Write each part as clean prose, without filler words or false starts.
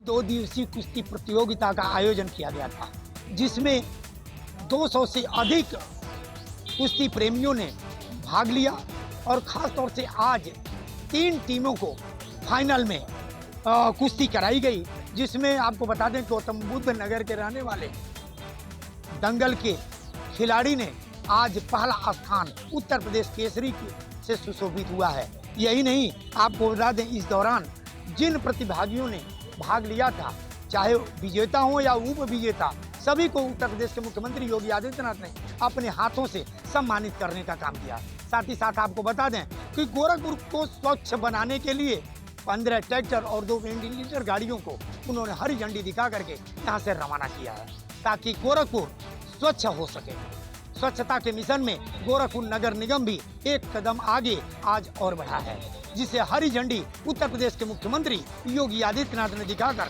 2 दिवसीय कुश्ती प्रतियोगिता का आयोजन किया गया था, जिसमें 200 से अधिक कुश्ती प्रेमियों ने भाग लिया और खास तौर से आज 3 टीमों को फाइनल में कुश्ती कराई गई, जिसमें आपको बता दें गौतम बुद्ध नगर के रहने वाले दंगल के खिलाड़ी ने आज पहला स्थान उत्तर प्रदेश केसरी से सुशोभित हुआ है। यही नहीं, आपको बता दें इस दौरान जिन प्रतिभागियों ने भाग लिया था, चाहे विजेता हो या उप विजेता, सभी को उत्तर प्रदेश के मुख्यमंत्री योगी आदित्यनाथ ने अपने हाथों से सम्मानित करने का काम किया। साथ ही साथ आपको बता दें कि गोरखपुर को स्वच्छ बनाने के लिए 15 ट्रैक्टर और 2 वेंटिलेटर गाड़ियों को उन्होंने हरी झंडी दिखा करके यहाँ से रवाना किया है, ताकि गोरखपुर स्वच्छ हो सके। स्वच्छता के मिशन में गोरखपुर नगर निगम भी एक कदम आगे आज और बढ़ा है, जिसे हरी झंडी उत्तर प्रदेश के मुख्यमंत्री योगी आदित्यनाथ ने दिखाकर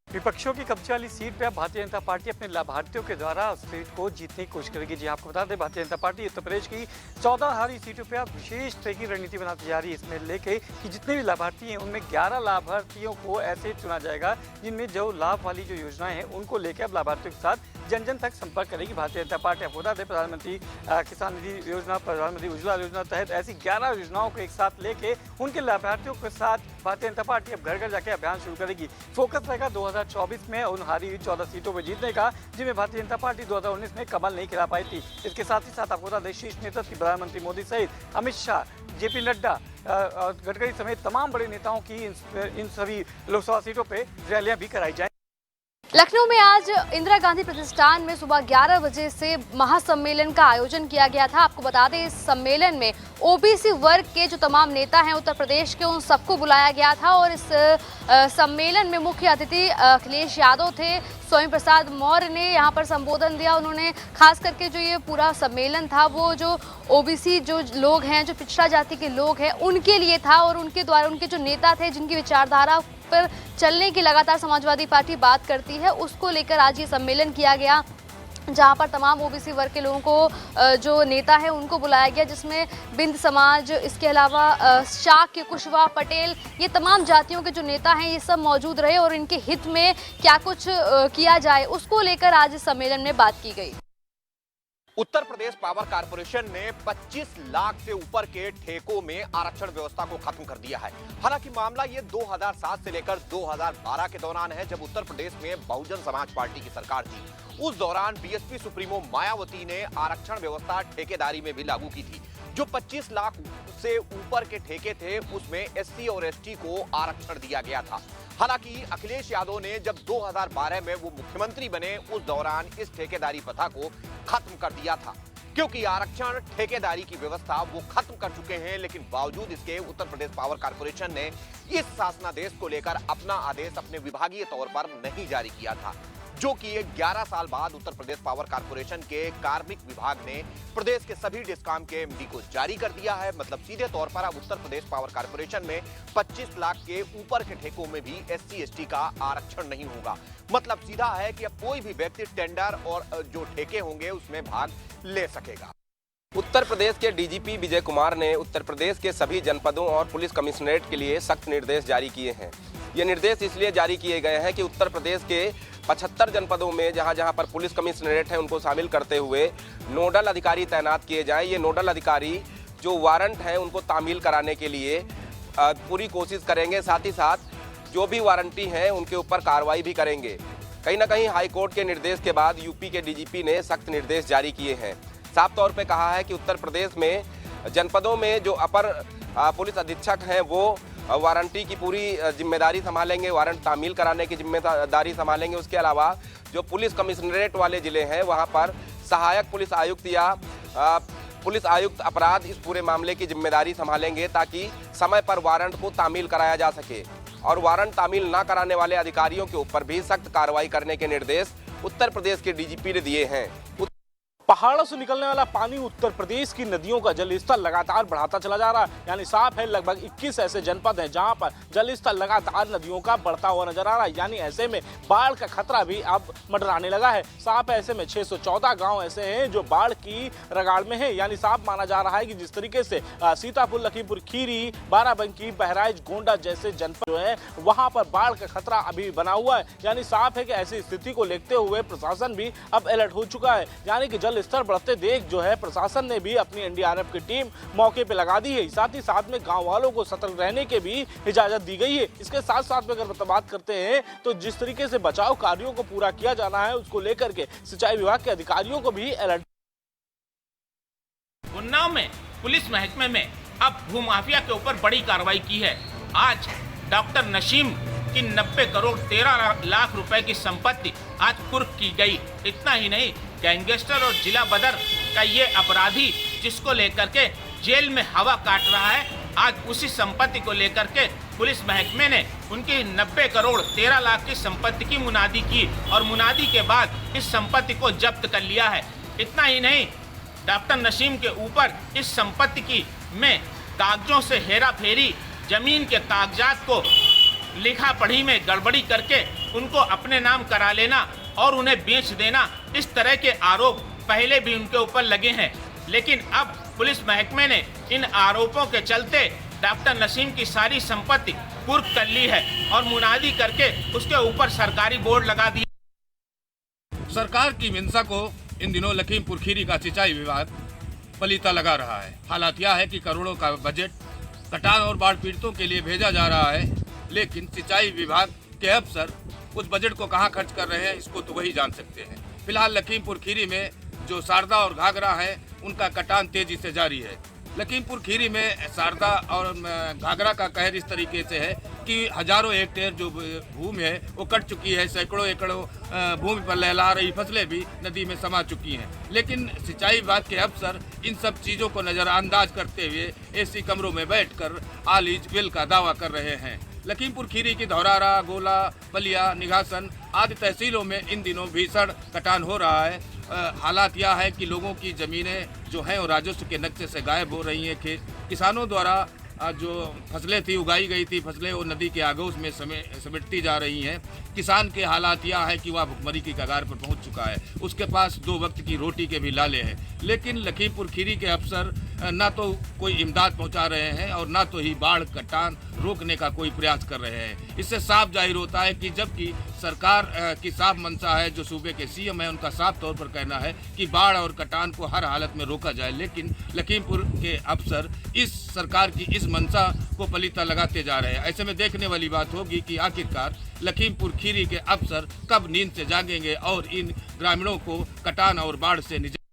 विपक्षियों की कब्जे वाली सीट पर भारतीय जनता पार्टी अपने लाभार्थियों के द्वारा उस सीट को जीतने की कोशिश करेगी। जी आपको बता दें, भारतीय जनता पार्टी उत्तर प्रदेश की 14 हारी सीटों पर अब विशेष तरह की रणनीति बनाती जा रही है, इसमें लेके कि जितने भी लाभार्थी हैं उनमें 11 लाभार्थियों को ऐसे चुना जाएगा जिनमें जो लाभ वाली जो योजनाएं हैं उनको लेकर अब लाभार्थियों के साथ जन जन तक संपर्क करेगी भारतीय जनता पार्टी। आपको बता दें, प्रधानमंत्री किसान निधि योजना, प्रधानमंत्री उज्ज्वला योजना तहत ऐसी 11 योजनाओं को एक साथ लेके उनके लाभार्थियों के साथ भारतीय जनता पार्टी अब घर घर जाके अभियान शुरू करेगी। फोकस रहेगा 2024 में उन हारी हुई 14 सीटों पर जीतने का, जिनमें भारतीय जनता पार्टी 2019 में कमल नहीं खिला पाई थी। इसके साथ ही साथ आपको बता दें, शीर्ष नेतृत्व प्रधानमंत्री मोदी सहित अमित शाह, जेपी नड्डा, गडकरी समेत तमाम बड़े नेताओं की इन सभी लोकसभा सीटों पर रैलियां भी कराई जाएंगी। लखनऊ में आज इंदिरा गांधी प्रतिष्ठान में सुबह 11 बजे से महासम्मेलन का आयोजन किया गया था। आपको बता दें, इस सम्मेलन में ओबीसी वर्ग के जो तमाम नेता हैं उत्तर प्रदेश के, उन सबको बुलाया गया था और इस सम्मेलन में मुख्य अतिथि अखिलेश यादव थे। स्वयं प्रसाद मौर्य ने यहाँ पर संबोधन दिया। उन्होंने खास करके जो ये पूरा सम्मेलन था वो जो ओबीसी जो लोग हैं, जो पिछड़ा जाति के लोग हैं, उनके लिए था और उनके द्वारा उनके जो नेता थे जिनकी विचारधारा पर चलने की लगातार समाजवादी पार्टी बात करती है, उसको लेकर आज ये सम्मेलन किया गया, जहां पर तमाम ओबीसी वर्ग के लोगों को जो नेता है उनको बुलाया गया, जिसमें बिंद समाज, इसके अलावा शाक्य, कुशवाहा, पटेल, ये तमाम जातियों के जो नेता हैं ये सब मौजूद रहे और इनके हित में क्या कुछ किया जाए उसको लेकर आज इस सम्मेलन में बात की गई। उत्तर प्रदेश पावर कारपोरेशन ने 25 लाख से ऊपर के ठेकों में आरक्षण व्यवस्था को खत्म कर दिया है। हालांकि मामला ये 2007 से लेकर 2012 के दौरान है, जब उत्तर प्रदेश में बहुजन समाज पार्टी की सरकार थी। उस दौरान बीएसपी सुप्रीमो मायावती ने आरक्षण व्यवस्था ठेकेदारी में भी लागू की थी। जो 25 लाख से ऊपर के ठेके थे उसमें एससी और एसटी को आरक्षण दिया गया था। हालांकि अखिलेश यादव ने जब 2012 में वो मुख्यमंत्री बने, उस दौरान इस ठेकेदारी प्रथा को खत्म कर दिया था, क्योंकि आरक्षण ठेकेदारी की व्यवस्था वो खत्म कर चुके हैं। लेकिन बावजूद इसके उत्तर प्रदेश पावर कारपोरेशन ने इस शासनादेश को लेकर अपना आदेश अपने विभागीय तौर पर नहीं जारी किया था, जो कि 11 साल बाद उत्तर प्रदेश पावर कारपोरेशन के कार्मिक विभाग ने प्रदेश के सभी डिस्कॉम के एमडी को जारी कर दिया है। मतलब सीधे तौर पर अब उत्तर प्रदेश पावर कारपोरेशन में 25 लाख के ऊपर के ठेकों में भी एससी एसटी का आरक्षण नहीं होगा। मतलब सीधा है कि अब कोई भी व्यक्ति टेंडर और जो ठेके होंगे उसमें भाग ले सकेगा। उत्तर प्रदेश के डीजीपी विजय कुमार ने उत्तर प्रदेश के सभी जनपदों और पुलिस कमिश्नरेट के लिए सख्त निर्देश जारी किए हैं। ये निर्देश इसलिए जारी किए गए हैं कि उत्तर प्रदेश के 75 जनपदों में जहां पर पुलिस कमिश्नरेट हैं उनको शामिल करते हुए नोडल अधिकारी तैनात किए जाएं। ये नोडल अधिकारी जो वारंट हैं उनको तामील कराने के लिए पूरी कोशिश करेंगे। साथ ही साथ जो भी वारंटी हैं उनके ऊपर कार्रवाई भी करेंगे। कहीं ना कहीं हाईकोर्ट के निर्देश के बाद यूपी के डीजीपी ने सख्त निर्देश जारी किए हैं। साफ तौर पे कहा है कि उत्तर प्रदेश में जनपदों में जो अपर पुलिस अधीक्षक हैं वो वारंटी की पूरी जिम्मेदारी संभालेंगे, वारंट तामील कराने की जिम्मेदारी संभालेंगे। उसके अलावा जो पुलिस कमिश्नरेट वाले ज़िले हैं वहाँ पर सहायक पुलिस आयुक्त या पुलिस आयुक्त अपराध इस पूरे मामले की जिम्मेदारी संभालेंगे, ताकि समय पर वारंट को तामील कराया जा सके। और वारंट तामील ना कराने वाले अधिकारियों के ऊपर भी सख्त कार्रवाई करने के निर्देश उत्तर प्रदेश के डीजीपी ने दिए हैं। पहाड़ों से निकलने वाला पानी उत्तर प्रदेश की नदियों का जल स्तर लगातार बढ़ाता चला जा रहा है। यानी साफ है लगभग 21 ऐसे जनपद हैं जहां पर जल स्तर लगातार नदियों का बढ़ता हुआ नजर आ रहा है। यानी ऐसे में बाढ़ का खतरा भी अब मंडराने लगा है। साफ ऐसे में 614 गांव ऐसे हैं जो बाढ़ की रगाड़ में है। यानी साफ माना जा रहा है कि जिस तरीके से सीतापुर, लखीमपुर खीरी, बाराबंकी, बहराइच, गोंडा जैसे जनपद जो है वहां पर बाढ़ का खतरा अभी बना हुआ है। यानी साफ है कि ऐसी स्थिति को देखते हुए प्रशासन भी अब अलर्ट हो चुका है। यानी कि स्तर बढ़ते देख जो है प्रशासन ने भी अपनी एनडीआरएफ की टीम मौके पे लगा दी है। साथ ही साथ में गांव वालों को सतर्क रहने के भी इजाजत दी गई है। इसके साथ साथ में अगर बात करते हैं तो जिस तरीके से बचाव कार्यों को पूरा किया जाना है उसको लेकर के सिंचाई विभाग के अधिकारियों को भी अलर्ट। उन्नाव में पुलिस महकमे में अब भूमाफिया के ऊपर बड़ी कार्रवाई की है। आज डॉक्टर नसीम की 90 करोड़ 13 लाख रुपए की संपत्ति आज कुर्क की गई। इतना ही नहीं, गैंगस्टर और जिला बदर का ये अपराधी जिसको लेकर के जेल में हवा काट रहा है, आज उसी संपत्ति को लेकर के पुलिस महकमे ने उनकी 90 करोड़ 13 लाख की संपत्ति की मुनादी की और मुनादी के बाद इस संपत्ति को जब्त कर लिया है। इतना ही नहीं, डॉक्टर नसीम के ऊपर इस संपत्ति की में कागजों से हेरा फेरी, जमीन के कागजात को लिखा पढ़ी में गड़बड़ी करके उनको अपने नाम करा लेना और उन्हें बेच देना, इस तरह के आरोप पहले भी उनके ऊपर लगे हैं। लेकिन अब पुलिस महकमे ने इन आरोपों के चलते डॉक्टर नसीम की सारी संपत्ति कुर्क कर ली है और मुनादी करके उसके ऊपर सरकारी बोर्ड लगा दिया। सरकार की मंशा को इन दिनों लखीमपुर खीरी का सिंचाई विभाग पलीता लगा रहा है। हालात यह है कि करोड़ों का बजट कटान और बाढ़ पीड़ितों के लिए भेजा जा रहा है, लेकिन सिंचाई विभाग के अफसर उस बजट को कहां खर्च कर रहे हैं इसको तो वही जान सकते हैं। फिलहाल लखीमपुर खीरी में जो शारदा और घाघरा है उनका कटान तेजी से जारी है। लखीमपुर खीरी में शारदा और घाघरा का कहर इस तरीके से है कि हजारों हेक्टेयर जो भूमि है वो कट चुकी है। सैकड़ों एकड़ों भूमि पर लहला रही फसलें भी नदी में समा चुकी हैं। लेकिन सिंचाई विभाग के अफसर इन सब चीज़ों को नज़रअंदाज करते हुए एसी कमरों में बैठकर ऑल इज वेल का दावा कर रहे हैं। लखीमपुर खीरी की धौरारा, गोला, बलिया, निघासन आदि तहसीलों में इन दिनों भीषण कटान हो रहा है। हालात यह है कि लोगों की ज़मीनें जो हैं वो राजस्व के नक्शे से गायब हो रही हैं। किसानों द्वारा जो फसलें थी, उगाई गई थी फसलें, वो नदी के आगोश में समेटती जा रही हैं। किसान के हालात यह है कि वह भुखमरी की कगार पर पहुंच चुका है। उसके पास 2 वक्त की रोटी के भी लाले हैं। लेकिन लखीमपुर खीरी के अफसर ना तो कोई इमदाद पहुंचा रहे हैं और ना तो ही बाढ़ कटान रोकने का कोई प्रयास कर रहे हैं। इससे साफ जाहिर होता है कि जबकि सरकार की साफ मंशा है, जो सूबे के सीएम है उनका साफ तौर पर कहना है कि बाढ़ और कटान को हर हालत में रोका जाए, लेकिन लखीमपुर के अफसर इस सरकार की इस मंशा को पलीता लगाते जा रहे हैं। ऐसे में देखने वाली बात होगी कि आखिरकार लखीमपुर खीरी के अफसर कब नींद से जागेंगे और इन ग्रामीणों को कटान और बाढ़ से निजात।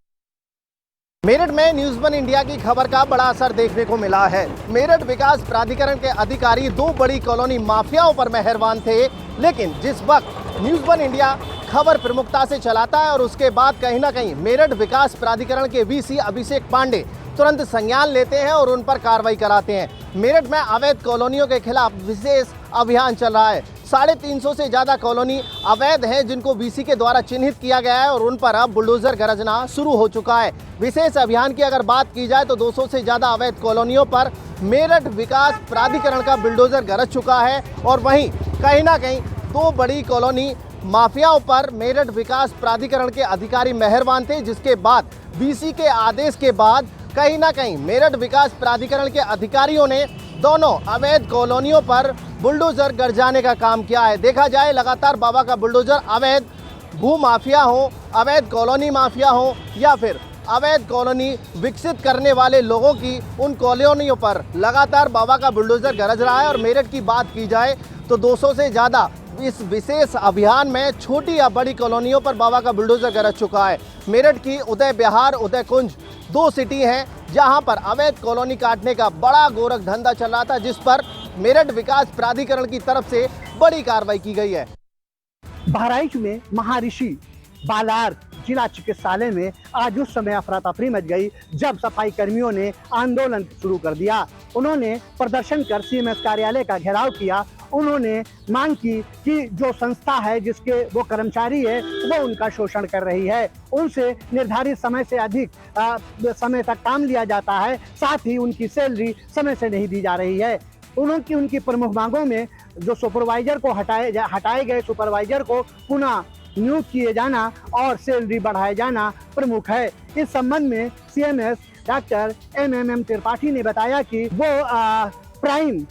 मेरठ में न्यूज़ वन इंडिया की खबर का बड़ा असर देखने को मिला है। मेरठ विकास प्राधिकरण के अधिकारी 2 बड़ी कॉलोनी माफियाओं पर मेहरबान थे, लेकिन जिस वक्त न्यूज़ वन इंडिया खबर प्रमुखता से चलाता है और उसके बाद कहीं ना कहीं मेरठ विकास प्राधिकरण के वीसी अभिषेक पांडे तुरंत संज्ञान लेते हैं और उन पर कार्रवाई कराते हैं। मेरठ में अवैध कॉलोनियों के खिलाफ विशेष अभियान चल रहा है। 350 से ज़्यादा कॉलोनी अवैध हैं जिनको वीसी के द्वारा चिन्हित किया गया है और उन पर अब बुलडोजर गरजना शुरू हो चुका है। विशेष अभियान की अगर बात की जाए तो 200 से ज़्यादा अवैध कॉलोनियों पर मेरठ विकास प्राधिकरण का बुलडोजर गरज चुका है और वहीं कहीं ना कहीं 2 बड़ी कॉलोनी माफियाओं पर मेरठ विकास प्राधिकरण के अधिकारी मेहरबान थे, जिसके बाद वीसी के आदेश के बाद कहीं ना कहीं मेरठ विकास प्राधिकरण के अधिकारियों ने दोनों अवैध कॉलोनियों पर बुलडोजर गरजाने का काम किया है। देखा जाए लगातार बाबा का बुलडोजर अवैध भू माफिया हो, अवैध कॉलोनी माफिया हो या फिर अवैध कॉलोनी विकसित करने वाले लोगों की उन कॉलोनियों पर लगातार बाबा का बुलडोजर गरज रहा है। और मेरठ की बात की जाए तो 200 से ज़्यादा इस विशेष अभियान में छोटी या बड़ी कॉलोनियों पर बाबा का बुलडोजर गरज चुका है। मेरठ की उदय बिहार, उदय कुंज 2 सिटी हैं जहां पर अवैध कॉलोनी काटने का बड़ा गोरख धंधा चल रहा था, जिस पर मेरठ विकास प्राधिकरण की तरफ से बड़ी कार्रवाई की गई है। बहराइच में महर्षि बालार जिला चिकित्सालय में आज उस समय अफरा तफरी मच गई जब सफाई कर्मियों ने आंदोलन शुरू कर दिया। उन्होंने प्रदर्शन कर सीएमएस कार्यालय का घेराव किया। उन्होंने मांग की कि जो संस्था है जिसके वो कर्मचारी है वो उनका शोषण कर रही है, उनसे निर्धारित समय से अधिक समय तक काम लिया जाता है, साथ ही उनकी सैलरी समय से नहीं दी जा रही है। उनकी प्रमुख मांगों में जो सुपरवाइजर को हटाए गए सुपरवाइजर को पुनः नियुक्त किए जाना और सैलरी बढ़ाए जाना प्रमुख है। इस संबंध में सीएमएस डॉक्टर एमएमएम त्रिपाठी ने बताया कि वो प्राइम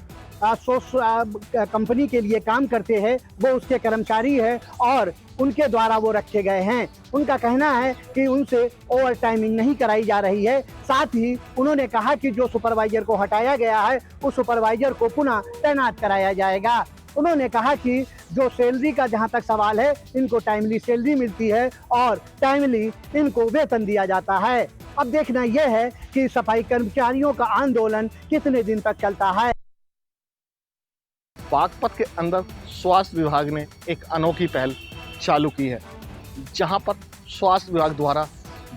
कंपनी के लिए काम करते हैं, वो उसके कर्मचारी है और उनके द्वारा वो रखे गए हैं। उनका कहना है कि उनसे ओवर टाइमिंग नहीं कराई जा रही है। साथ ही उन्होंने कहा कि जो सुपरवाइजर को हटाया गया है उस सुपरवाइजर को पुनः तैनात कराया जाएगा। उन्होंने कहा कि जो सैलरी का जहां तक सवाल है, इनको टाइमली सैलरी मिलती है और टाइमली इनको वेतन दिया जाता है। अब देखना यह है कि सफाई कर्मचारियों का आंदोलन कितने दिन तक चलता है। बागपत के अंदर स्वास्थ्य विभाग ने एक अनोखी पहल चालू की है, जहां पर स्वास्थ्य विभाग द्वारा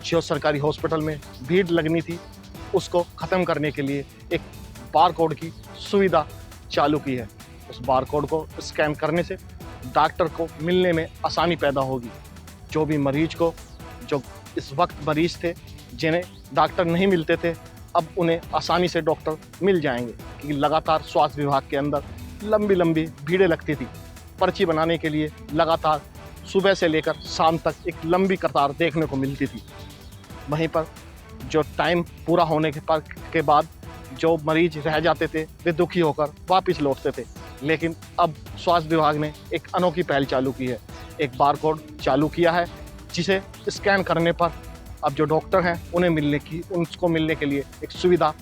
जो सरकारी हॉस्पिटल में भीड़ लगनी थी उसको ख़त्म करने के लिए एक बारकोड की सुविधा चालू की है। उस बारकोड को स्कैन करने से डॉक्टर को मिलने में आसानी पैदा होगी। जो भी मरीज को, जो इस वक्त मरीज थे जिन्हें डॉक्टर नहीं मिलते थे, अब उन्हें आसानी से डॉक्टर मिल जाएंगे, क्योंकि लगातार स्वास्थ्य विभाग के अंदर लंबी लंबी भीड़ें लगती थी। पर्ची बनाने के लिए लगातार सुबह से लेकर शाम तक एक लंबी कतार देखने को मिलती थी। वहीं पर जो टाइम पूरा होने के बाद जो मरीज रह जाते थे वे दुखी होकर वापस लौटते थे। लेकिन अब स्वास्थ्य विभाग ने एक अनोखी पहल चालू की है, एक बारकोड चालू किया है, जिसे स्कैन करने पर अब जो डॉक्टर हैं उनको मिलने के लिए एक सुविधा।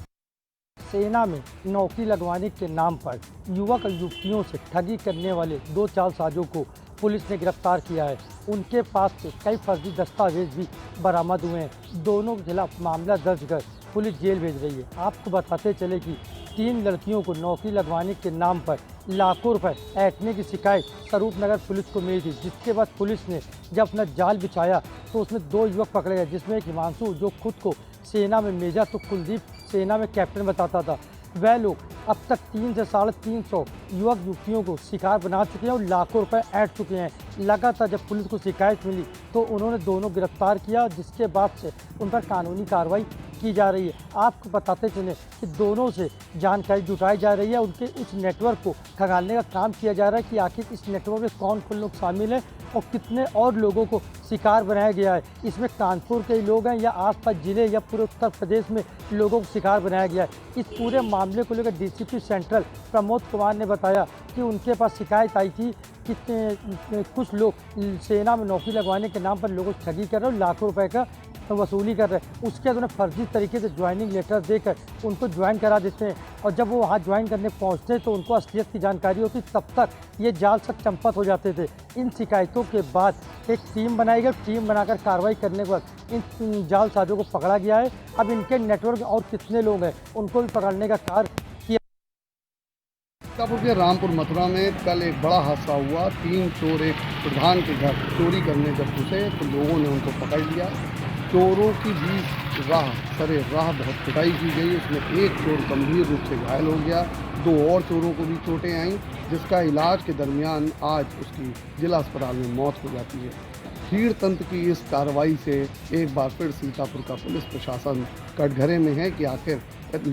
सेना में नौकरी लगवाने के नाम पर युवक युवतियों से ठगी करने वाले 2 जालसाजों को पुलिस ने गिरफ्तार किया है। उनके पास से कई फर्जी दस्तावेज भी बरामद हुए हैं। दोनों के खिलाफ मामला दर्ज कर पुलिस जेल भेज रही है। आपको बताते चले कि 3 लड़कियों को नौकरी लगवाने के नाम पर लाखों रुपए ऐंठने की शिकायत स्वरूप नगर पुलिस को मिली थी, जिसके बाद पुलिस ने जब अपना जाल बिछाया तो उसमें 2 युवक पकड़े गए, जिसमें एक हिमांशु जो खुद को सेना में मेजर तो कुलदीप सेना में कैप्टन बताता था। वह लोग अब तक 300 से 350 युवक युवतियों को शिकार बना चुके हैं और लाखों रुपए ऐंठ चुके हैं। लगातार जब पुलिस को शिकायत मिली तो उन्होंने दोनों गिरफ्तार किया, जिसके बाद से उन पर कानूनी कार्रवाई की जा रही है। आपको बताते चलें कि दोनों से जानकारी जुटाई जा रही है, उनके इस नेटवर्क को खंगालने का काम किया जा रहा है कि आखिर इस नेटवर्क में कौन कौन लोग शामिल हैं और कितने और लोगों को शिकार बनाया गया है। इसमें कानपुर के लोग हैं या आसपास जिले या पूरे उत्तर प्रदेश में लोगों को शिकार बनाया गया है। इस पूरे मामले को लेकर डीसीपी सेंट्रल प्रमोद कुमार ने बताया कि उनके पास शिकायत आई थी कि कुछ लोग सेना में नौकरी लगवाने के नाम पर लोगों से ठगी कर रहे हैं और लाखों रुपए का वसूली कर रहे हैं। उसके बाद उन्हें फर्जी तरीके से ज्वाइनिंग लेटर देकर उनको ज्वाइन करा देते हैं और जब वो वहाँ ज्वाइन करने पहुँचते तो उनको असलियत की जानकारी होती, तब तक ये जाल सब चंपत हो जाते थे। इन शिकायतों के बाद एक टीम बनाई गई, टीम बनाकर कार्रवाई करने के बाद इन जालसाजों को पकड़ा गया है। अब इनके नेटवर्क में और कितने लोग हैं उनको भी पकड़ने का कार्य किया। सीतापुर के रामपुर मथुरा में कल एक बड़ा हादसा हुआ। 3 चोर एक प्रधान के घर चोरी करने जब घुसे तो लोगों ने उनको पकड़ लिया। चोरों की बीच राह बहुत पिटाई की गई। उसमें एक चोर गंभीर रूप से घायल हो गया, 2 और चोरों को भी चोटें आईं, जिसका इलाज के दरमियान आज उसकी जिला अस्पताल में मौत हो जाती है। भीड़ तंत्र की इस कार्रवाई से एक बार फिर सीतापुर का पुलिस प्रशासन कटघरे में है कि आखिर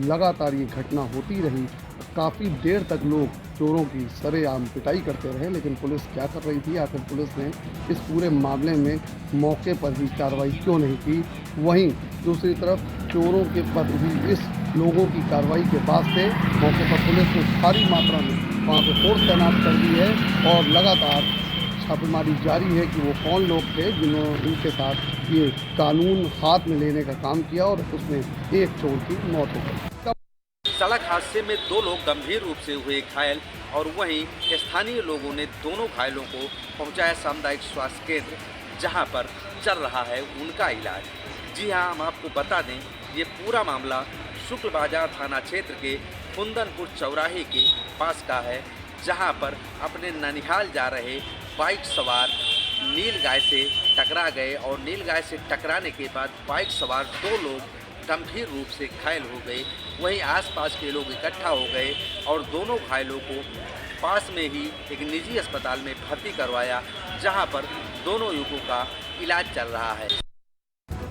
लगातार ये घटना होती रही। काफ़ी देर तक लोग चोरों की सरेआम पिटाई करते रहे, लेकिन पुलिस क्या कर रही थी? आखिर पुलिस ने इस पूरे मामले में मौके पर ही कार्रवाई क्यों नहीं की? वहीं दूसरी तरफ चोरों के पर भी इस लोगों की कार्रवाई के वास्ते मौके पर पुलिस ने भारी मात्रा में वहाँ पर फोर्स तैनात कर दी है और लगातार छापेमारी जारी है कि वो कौन लोग थे जिनके साथ ये कानून हाथ में लेने का काम किया और उसमें एक चोर की मौत हो गई। सड़क हादसे में 2 लोग गंभीर रूप से हुए घायल और वहीं स्थानीय लोगों ने दोनों घायलों को पहुंचाया सामुदायिक स्वास्थ्य केंद्र, जहां पर चल रहा है उनका इलाज। जी हां, हम आपको बता दें ये पूरा मामला शुक्ल बाजार थाना क्षेत्र के कुंदनपुर चौराहे के पास का है, जहां पर अपने ननिहाल जा रहे बाइक सवार नीलगाय से टकरा गए और नीलगाय से टकराने के बाद बाइक सवार 2 लोग गंभीर रूप से घायल हो गए। वहीं आसपास के लोग इकट्ठा हो गए और दोनों घायलों को पास में ही एक निजी अस्पताल में भर्ती करवाया, जहां पर दोनों युवकों का इलाज चल रहा है।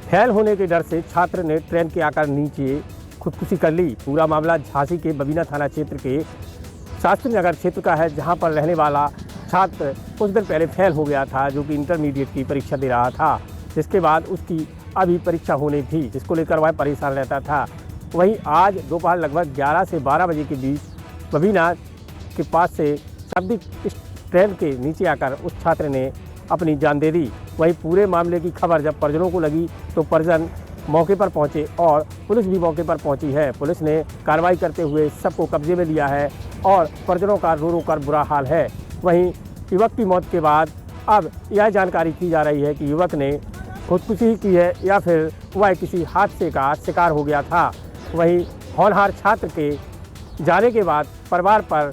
फेल होने के डर से छात्र ने ट्रेन के आकर नीचे खुदकुशी कर ली। पूरा मामला झांसी के बबीना थाना क्षेत्र के शास्त्री नगर क्षेत्र का है, जहां पर रहने वाला छात्र कुछ दिन पहले फेल हो गया था, जो कि इंटरमीडिएट की परीक्षा दे रहा था। जिसके बाद उसकी अभी परीक्षा होने थी, जिसको लेकर वह परेशान रहता था। वहीं आज दोपहर लगभग 11 से 12 बजे के बीच बबीना के पास से शब्दिक इस ट्रेन के नीचे आकर उस छात्र ने अपनी जान दे दी। वहीं पूरे मामले की खबर जब परिजनों को लगी तो परिजन मौके पर पहुंचे और पुलिस भी मौके पर पहुंची है। पुलिस ने कार्रवाई करते हुए सबको कब्जे में लिया है और परिजनों का रो रो कर बुरा हाल है। वहीं युवक की मौत के बाद अब यह जानकारी की जा रही है कि युवक ने खुदकुशी की है या फिर वह किसी हादसे का शिकार हो गया था। वहीं होनहार छात्र के जाने के बाद परिवार पर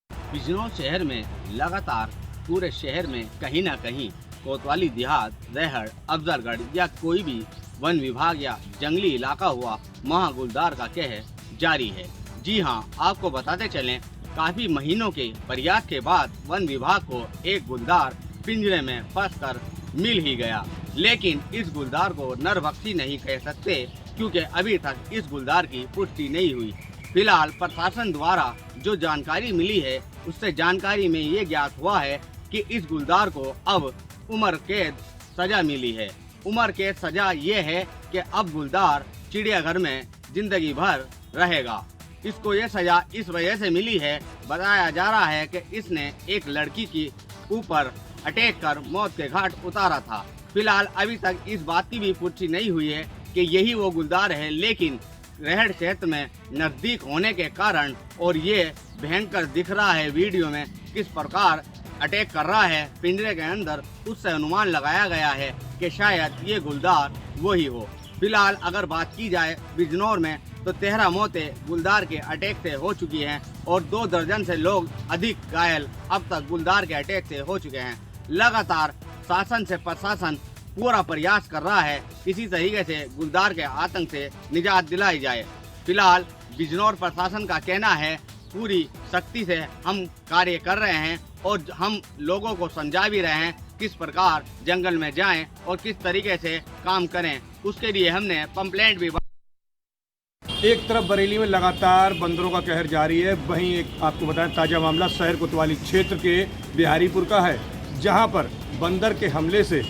बिजनौर शहर में लगातार पूरे शहर में कहीं ना कहीं कोतवाली देहात, रहड़, अफजलगढ़ या कोई भी वन विभाग या जंगली इलाका हुआ महागुलदार का कहर जारी है। जी हां, आपको बताते चलें, काफी महीनों के प्रयास के बाद वन विभाग को एक गुलदार पिंजरे में फंसकर मिल ही गया। लेकिन इस गुलदार को नरभक्षी नहीं कह सकते, क्योंकि अभी तक इस गुलदार की पुष्टि नहीं हुई। फिलहाल प्रशासन द्वारा जो जानकारी मिली है, उससे जानकारी में ये ज्ञात हुआ है कि इस गुलदार को अब उम्र कैद सजा मिली है। उम्र कैद सजा ये है कि अब गुलदार चिड़ियाघर में जिंदगी भर रहेगा। इसको ये सजा इस वजह से मिली है, बताया जा रहा है कि इसने एक लड़की के ऊपर अटैक कर मौत के घाट उतारा था। फिलहाल अभी तक इस बात की भी पुष्टि नहीं हुई है कि यही वो गुलदार है, लेकिन रहड़ क्षेत्र में नजदीक होने के कारण और ये भयंकर दिख रहा है वीडियो में किस प्रकार अटैक कर रहा है पिंजरे के अंदर, उससे अनुमान लगाया गया है कि शायद ये गुलदार वही हो। फिलहाल अगर बात की जाए बिजनौर में, तो 13 मौतें गुलदार के अटैक से हो चुकी हैं और 2 दर्जन से लोग अधिक घायल अब तक गुलदार के अटैक से हो चुके हैं। लगातार शासन से प्रशासन पूरा प्रयास कर रहा है किसी तरीके से गुलदार के आतंक से निजात दिलाई जाए। फिलहाल बिजनौर प्रशासन का कहना है पूरी सख्ती से हम कार्य कर रहे हैं और हम लोगों को समझा भी रहे हैं किस प्रकार जंगल में जाएं और किस तरीके से काम करें। उसके लिए हमने कंप्लेंट भी। एक तरफ बरेली में लगातार बंदरों का कहर जारी है, वहीं एक आपको बताएं ताज़ा मामला शहर कोतवाली क्षेत्र के बिहारीपुर का है, जहां पर बंदर के हमले से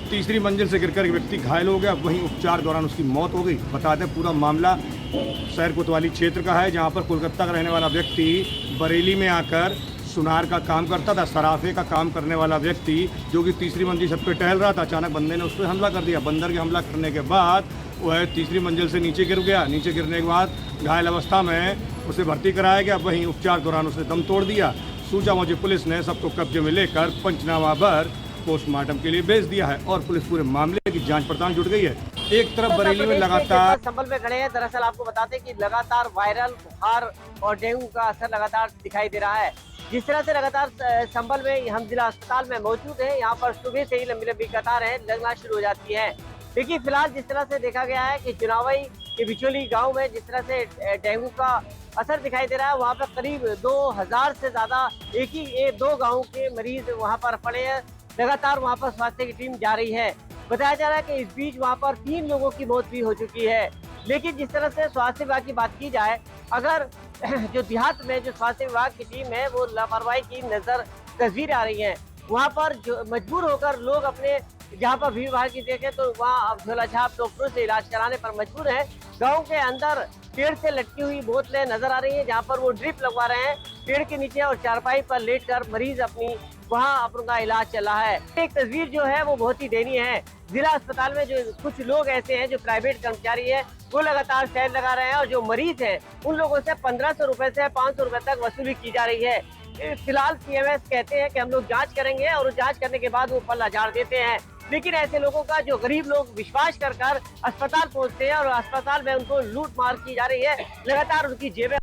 तीसरी मंजिल से गिरकर एक व्यक्ति घायल हो गया। वहीं उपचार दौरान उसकी मौत हो गई। बता दें पूरा मामला शहर कोतवाली क्षेत्र का है, जहां पर कोलकाता का रहने वाला व्यक्ति बरेली में आकर सुनार का काम करता था। सराफे का काम करने वाला व्यक्ति जो कि तीसरी मंजिल छत पे टहल रहा था, अचानक बंदे ने उस पर हमला कर दिया। बंदर के हमला करने के बाद वह तीसरी मंजिल से नीचे गिर गया। नीचे गिरने के बाद घायल अवस्था में उसे भर्ती कराया गया। वहीं उपचार दौरान उसने दम तोड़ दिया। सूचना मुझे पुलिस ने सबको कब्जे में लेकर पंचनामा पर पोस्टमार्टम के लिए भेज दिया है और पुलिस पूरे मामले की जांच पड़ताल जुट गई है। एक तरफ बरेली में लगातार संभल में खड़े हैं। दरअसल आपको बताते हैं कि लगातार वायरल बुखार और डेंगू का असर लगातार दिखाई दे रहा है। जिस तरह से लगातार संभल में हम जिला अस्पताल में मौजूद हैं, यहाँ पर सुबह से ही लंबी लंबी कतारें लगना शुरू हो जाती है। देखिए फिलहाल जिस तरह से देखा गया है कि चुनावी के बिचौली गांव में जिस तरह से डेंगू का असर दिखाई दे रहा है, वहाँ पर करीब 2000 से ज्यादा एक 2 गाँव के मरीज वहाँ पर पड़े हैं। लगातार वहाँ पर स्वास्थ्य की टीम जा रही है। बताया जा रहा है कि इस बीच वहाँ पर 3 लोगों की मौत भी हो चुकी है। लेकिन जिस तरह से स्वास्थ्य विभाग की बात की जाए, अगर जो देहात में जो स्वास्थ्य विभाग की टीम है वो लापरवाही की नजर तस्वीर आ रही है। वहाँ पर जो मजबूर होकर लोग अपने जहाँ पर भीड़ भाड़ की देखें तो वहाँ झोलाछाप डॉक्टरों से इलाज कराने पर मजबूर है। गाँव के अंदर पेड़ से लटकी हुई बोतलें नजर आ रही है, जहाँ पर वो ड्रिप लगवा रहे हैं पेड़ के नीचे और चारपाई पर लेटकर मरीज अपनी वहाँ अपना इलाज चल रहा है। एक तस्वीर जो है वो बहुत ही दयनीय है। जिला अस्पताल में जो कुछ लोग ऐसे हैं जो प्राइवेट कर्मचारी है, वो लगातार सेल लगा रहे हैं और जो मरीज हैं उन लोगों से 1500 रुपए से 500 रुपए तक वसूली की जा रही है। फिलहाल सीएमएस कहते हैं कि हम लोग जांच करेंगे और जांच करने के बाद वो पल्ला झाड़ देते हैं। लेकिन ऐसे लोगों का जो गरीब लोग विश्वास कर अस्पताल पहुंचते हैं और अस्पताल में उनको लूट मार की जा रही है, लगातार उनकी जेबें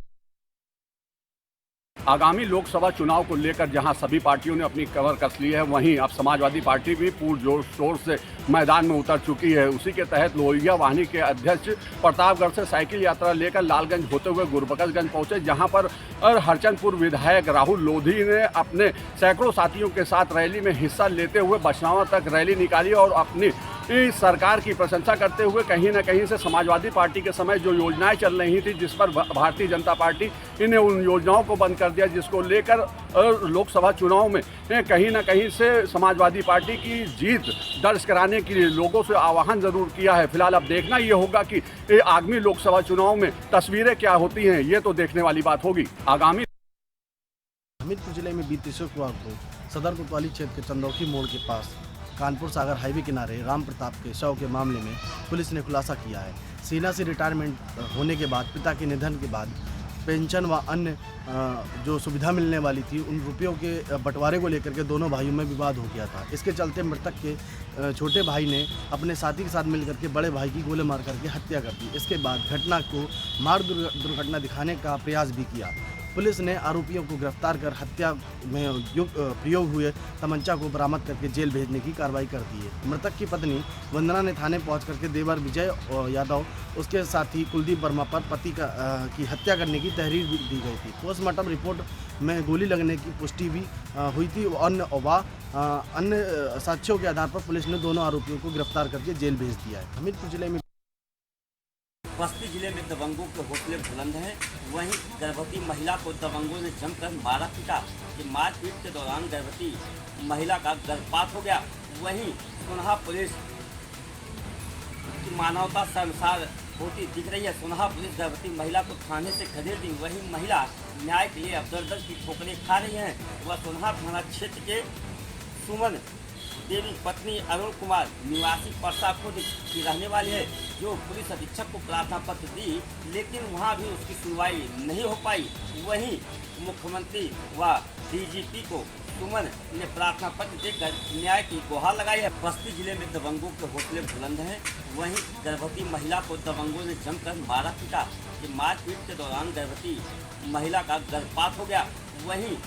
आगामी लोकसभा चुनाव को लेकर जहां सभी पार्टियों ने अपनी कमर कस ली है, वहीं अब समाजवादी पार्टी भी पूर्ण जोर शोर से मैदान में उतर चुकी है। उसी के तहत लोहिया वाहिनी के अध्यक्ष प्रतापगढ़ से साइकिल यात्रा लेकर लालगंज होते हुए गुरबख्शगंज पहुंचे, जहां पर हरचंदपुर विधायक राहुल लोधी ने अपने सैकड़ों साथियों के साथ रैली में हिस्सा लेते हुए बछनावा तक रैली निकाली और अपनी सरकार की प्रशंसा करते हुए कहीं न कहीं से समाजवादी पार्टी के समय जो योजनाएं चल रही थी, जिस पर भारतीय जनता पार्टी इन्हें उन योजनाओं को बंद कर दिया, जिसको लेकर लोकसभा चुनाव में कहीं न कहीं से समाजवादी पार्टी की जीत दर्ज कराने के लिए लोगों से आह्वान जरूर किया है। फिलहाल अब देखना ये होगा कि आगामी लोकसभा चुनाव में तस्वीरें क्या होती हैं, ये तो देखने वाली बात होगी। आगामी हमीरपुर जिले में बीते शुक्रवार को सदर कोतवाली क्षेत्र के चंदौकी मोड़ के पास कानपुर सागर हाईवे किनारे राम प्रताप के शव के मामले में पुलिस ने खुलासा किया है। सेना से रिटायरमेंट होने के बाद पिता के निधन के बाद पेंशन व अन्य जो सुविधा मिलने वाली थी, उन रुपयों के बंटवारे को लेकर के दोनों भाइयों में विवाद हो गया था। इसके चलते मृतक के छोटे भाई ने अपने साथी के साथ मिलकर के बड़े भाई की गोली मार करके हत्या कर दी। इसके बाद घटना को मार्ग दुर्घटना दिखाने का प्रयास भी किया। पुलिस ने आरोपियों को गिरफ्तार कर हत्या में प्रयोग हुए तमंचा को बरामद करके जेल भेजने की कार्रवाई कर दी है। मृतक की पत्नी वंदना ने थाने पहुंच करके देवर विजय यादव उसके साथी कुलदीप वर्मा पर पति की हत्या करने की तहरीर भी दी गई थी। पोस्टमार्टम रिपोर्ट में गोली लगने की पुष्टि भी हुई थी। अन्य साक्ष्यों के आधार पर पुलिस ने दोनों आरोपियों को गिरफ्तार करके जेल भेज दिया है। हमीरपुर जिले में बस्ती जिले में दबंगों के हौसले बुलंद हैं। वहीं गर्भवती महिला को दबंगों ने जमकर मारा पीटा। कि मारपीट के दौरान गर्भवती महिला का गर्भपात हो गया। वहीं सोनहा पुलिस की मानवता शर्मसार होती दिख रही है। सोनहा पुलिस गर्भवती महिला को थाने से खदेड़ दी। वहीं महिला न्याय के लिए अब दर की ठोकरें खा रही हैं। वह सोनहा थाना क्षेत्र के सुमन देवी पत्नी अरुण कुमार निवासी परसा खुद की रहने वाली है, जो पुलिस अधीक्षक को प्रार्थना पत्र दी, लेकिन वहां भी उसकी सुनवाई नहीं हो पाई। वहीं मुख्यमंत्री व डीजीपी को सुमन ने प्रार्थना पत्र देकर न्याय की गुहार लगाई है। बस्ती जिले में दबंगों के हौसले बुलंद हैं। वहीं गर्भवती महिला को दबंगों ने जमकर मारा पीटा। कि मारपीट के दौरान गर्भवती महिला का गर्भपात हो गया। वहीं